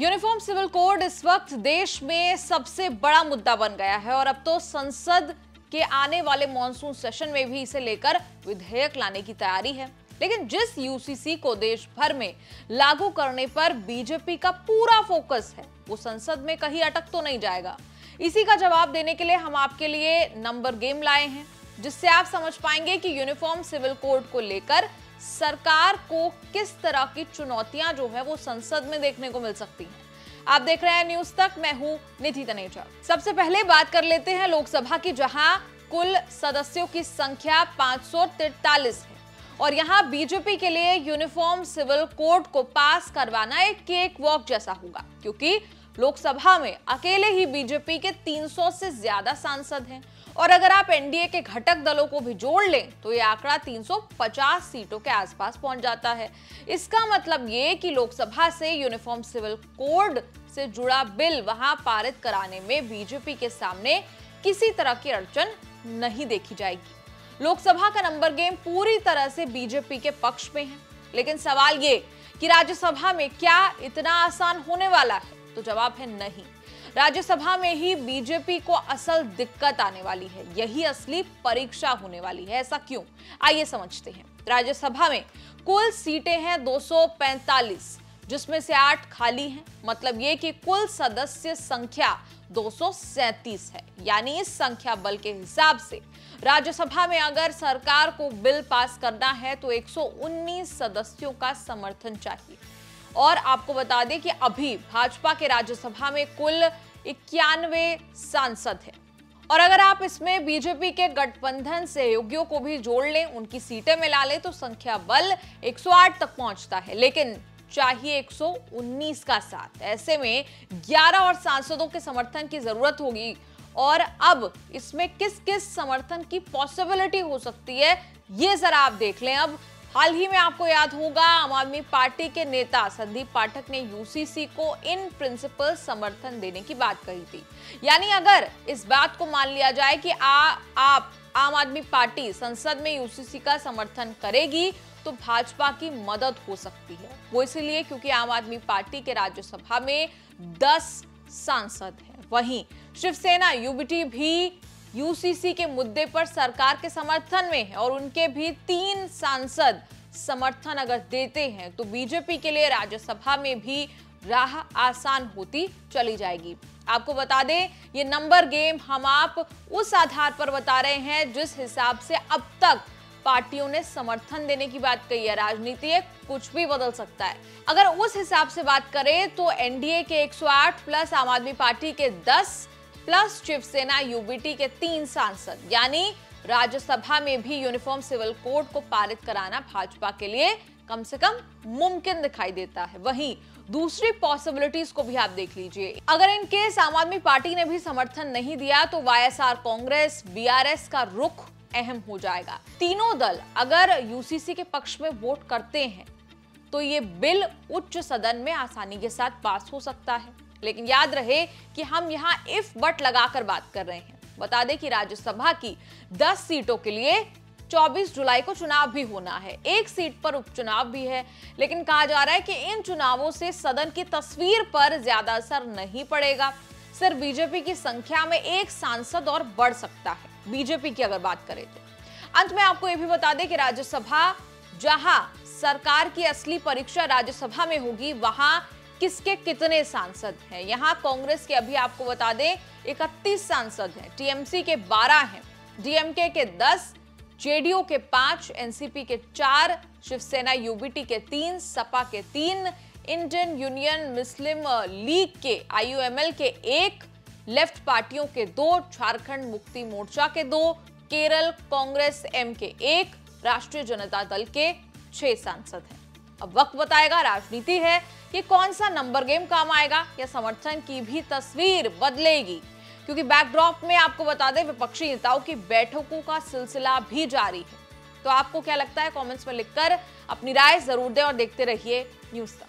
Uniform civil code इस वक्त देश में सबसे बड़ा मुद्दा बन गया है और अब तो संसद के आने वाले मॉनसून सेशन में भी इसे लेकर विधेयक लाने की तैयारी है। लेकिन जिस यूसीसी को देश भर में लागू करने पर बीजेपी का पूरा फोकस है, वो संसद में कहीं अटक तो नहीं जाएगा। इसी का जवाब देने के लिए हम आपके लिए नंबर गेम लाए हैं, जिससे आप समझ पाएंगे कि यूनिफॉर्म सिविल कोड को लेकर सरकार को किस तरह की चुनौतियां जो है वो संसद में देखने को मिल सकती हैं। आप देख रहे हैं न्यूज तक, मैं हूं निधि तनेजा। सबसे पहले बात कर लेते हैं लोकसभा की, जहां कुल सदस्यों की संख्या 543 है और यहां बीजेपी के लिए यूनिफॉर्म सिविल कोड को पास करवाना एक केक वॉक जैसा होगा, क्योंकि लोकसभा में अकेले ही बीजेपी के 300 से ज्यादा सांसद हैं और अगर आप एनडीए के घटक दलों को भी जोड़ लें तो ये आंकड़ा 350 सीटों के आसपास पहुंच जाता है। इसका मतलब ये कि लोकसभा से यूनिफॉर्म सिविल कोड से जुड़ा बिल वहां पारित कराने में बीजेपी के सामने किसी तरह की अड़चन नहीं देखी जाएगी। लोकसभा का नंबर गेम पूरी तरह से बीजेपी के पक्ष में है, लेकिन सवाल ये कि राज्यसभा में क्या इतना आसान होने वाला है? तो जवाब है नहीं। राज्यसभा में ही बीजेपी को असल दिक्कत आने वाली है, यही असली परीक्षा होने वाली है। ऐसा क्यों? आइए समझते हैं। राज्यसभा में कुल सीटें हैं 245, जिसमें से 8 खाली हैं। मतलब ये कि कुल सदस्य संख्या 237 है। यानी इस संख्या बल के हिसाब से राज्यसभा में अगर सरकार को बिल पास करना है तो 119 सदस्यों का समर्थन चाहिए। और आपको बता दें कि अभी भाजपा के राज्यसभा में कुल 91 सांसद हैं और अगर आप इसमें बीजेपी के गठबंधन सहयोगियों को भी जोड़ लें, उनकी सीटें मिला लें, तो संख्या बल 108 तक पहुंचता है, लेकिन चाहिए 119 का साथ। ऐसे में 11 और सांसदों के समर्थन की जरूरत होगी और अब इसमें किस किस समर्थन की पॉसिबिलिटी हो सकती है, ये जरा आप देख लें। अब हाल ही में आपको याद होगा, आम आदमी पार्टी के नेता संदीप पाठक ने यूसीसी को इन प्रिंसिपल समर्थन देने की बात कही थी। यानी अगर इस बात को मान लिया जाए कि आप आम आदमी पार्टी संसद में यूसीसी का समर्थन करेगी तो भाजपा की मदद हो सकती है। वो इसलिए क्योंकि आम आदमी पार्टी के राज्यसभा में 10 सांसद हैं। वहीं शिवसेना यूबीटी भी यूसीसी के मुद्दे पर सरकार के समर्थन में है और उनके भी 3 सांसद समर्थन अगर देते हैं तो बीजेपी के लिए राज्यसभा में भी राह आसान होती चली जाएगी। आपको बता दें, ये नंबर गेम हम आप उस आधार पर बता रहे हैं जिस हिसाब से अब तक पार्टियों ने समर्थन देने की बात कही है। राजनीति है, कुछ भी बदल सकता है। अगर उस हिसाब से बात करें तो एनडीए के 108 प्लस आम आदमी पार्टी के 10 प्लस शिवसेना यूबीटी के 3 सांसद, यानी राज्यसभा में भी यूनिफॉर्म सिविल कोड को पारित कराना भाजपा के लिए कम से कम मुमकिन दिखाई देता है। वहीं दूसरी पॉसिबिलिटीज को भी आप देख लीजिए। अगर इन केस आम आदमी पार्टी ने भी समर्थन नहीं दिया तो वाईएसआर कांग्रेस, बीआरएस का रुख अहम हो जाएगा। तीनों दल अगर यूसीसी के पक्ष में वोट करते हैं तो ये बिल उच्च सदन में आसानी के साथ पास हो सकता है। लेकिन याद रहे कि हम यहाँ इफ बट लगाकर बात कर रहे हैं। बता दें कि राज्यसभा की 10 सीटों के लिए 24 जुलाई को चुनाव भी होना है। एक सीट पर उपचुनाव भी है, लेकिन कहा जा रहा है कि इन चुनावों से सदन की तस्वीर पर ज्यादा असर नहीं पड़ेगा। सिर्फ बीजेपी की संख्या में एक सांसद और बढ़ सकता है, बीजेपी की अगर बात करें तो। अंत में आपको यह भी बता दें कि राज्यसभा, जहां सरकार की असली परीक्षा राज्यसभा में होगी, वहां किसके कितने सांसद हैं। यहां कांग्रेस के अभी आपको बता दें 31 सांसद हैं, टीएमसी के 12 हैं, डीएमके के 10, जेडीयू के 5, एनसीपी के 4, शिवसेना यूबीटी के 3, सपा के 3, इंडियन यूनियन मुस्लिम लीग के आईयूएमएल के 1, लेफ्ट पार्टियों के 2, झारखंड मुक्ति मोर्चा के 2, केरल कांग्रेस एम के 1, राष्ट्रीय जनता दल के 6 सांसद हैं। अब वक्त बताएगा, राजनीति है, कि कौन सा नंबर गेम काम आएगा या समर्थन की भी तस्वीर बदलेगी, क्योंकि बैकड्रॉप में आपको बता दें विपक्षी नेताओं की बैठकों का सिलसिला भी जारी है। तो आपको क्या लगता है, कमेंट्स में लिखकर अपनी राय जरूर दें और देखते रहिए न्यूज़ तक।